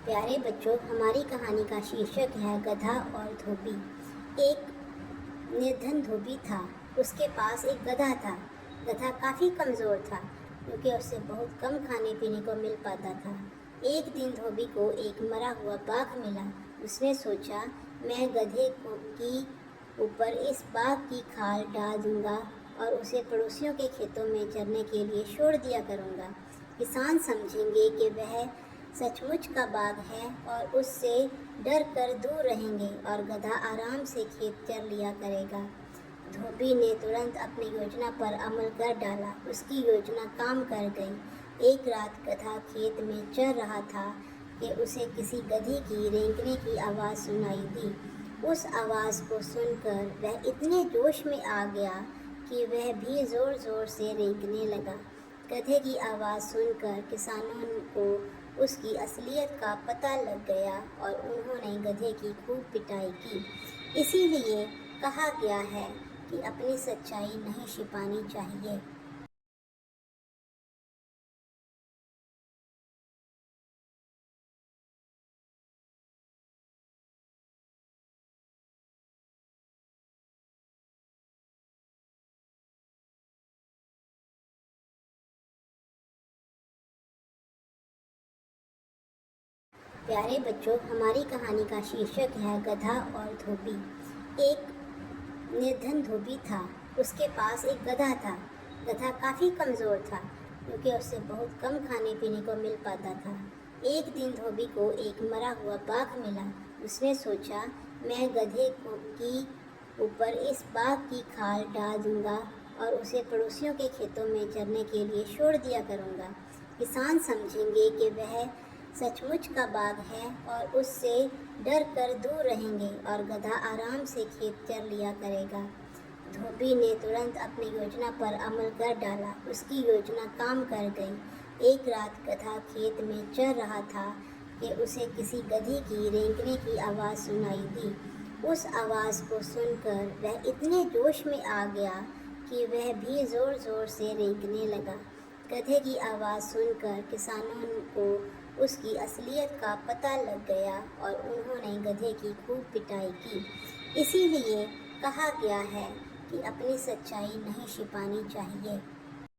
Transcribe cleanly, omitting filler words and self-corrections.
प्यारे बच्चों, हमारी कहानी का शीर्षक है गधा और धोबी। एक निर्धन धोबी था। उसके पास एक गधा था। गधा काफ़ी कमज़ोर था क्योंकि उसे बहुत कम खाने पीने को मिल पाता था। एक दिन धोबी को एक मरा हुआ बाघ मिला। उसने सोचा, मैं गधे की ऊपर इस बाघ की खाल डाल दूंगा और उसे पड़ोसियों के खेतों में चरने के लिए छोड़ दिया करूंगा। किसान समझेंगे कि वह सचमुच का बाघ है और उससे डर कर दूर रहेंगे और गधा आराम से खेत चर लिया करेगा। धोबी ने तुरंत अपनी योजना पर अमल कर डाला। उसकी योजना काम कर गई। एक रात गधा खेत में चर रहा था कि उसे किसी गधी की रेंगने की आवाज़ सुनाई दी। उस आवाज़ को सुनकर वह इतने जोश में आ गया कि वह भी ज़ोर ज़ोर से रेंगने लगा। गधे की आवाज़ सुनकर किसानों को उसकी असलियत का पता लग गया और उन्होंने गधे की खूब पिटाई की। इसीलिए कहा गया है कि अपनी सच्चाई नहीं छिपानी चाहिए। प्यारे बच्चों, हमारी कहानी का शीर्षक है गधा और धोबी। एक निर्धन धोबी था। उसके पास एक गधा था। गधा काफ़ी कमज़ोर था क्योंकि उसे बहुत कम खाने पीने को मिल पाता था। एक दिन धोबी को एक मरा हुआ बाघ मिला। उसने सोचा, मैं गधे की ऊपर इस बाघ की खाल डाल दूंगा और उसे पड़ोसियों के खेतों में चरने के लिए छोड़ दिया करूंगा। किसान समझेंगे कि वह सचमुच का बाघ है और उससे डर कर दूर रहेंगे और गधा आराम से खेत चर लिया करेगा। धोबी ने तुरंत अपनी योजना पर अमल कर डाला। उसकी योजना काम कर गई। एक रात गधा खेत में चर रहा था कि उसे किसी गधी की रेंगने की आवाज़ सुनाई दी। उस आवाज़ को सुनकर वह इतने जोश में आ गया कि वह भी ज़ोर ज़ोर से रेंगने लगा। गधे की आवाज़ सुनकर किसानों को उसकी असलियत का पता लग गया और उन्होंने गधे की खूब पिटाई की। इसीलिए कहा गया है कि अपनी सच्चाई नहीं छिपानी चाहिए।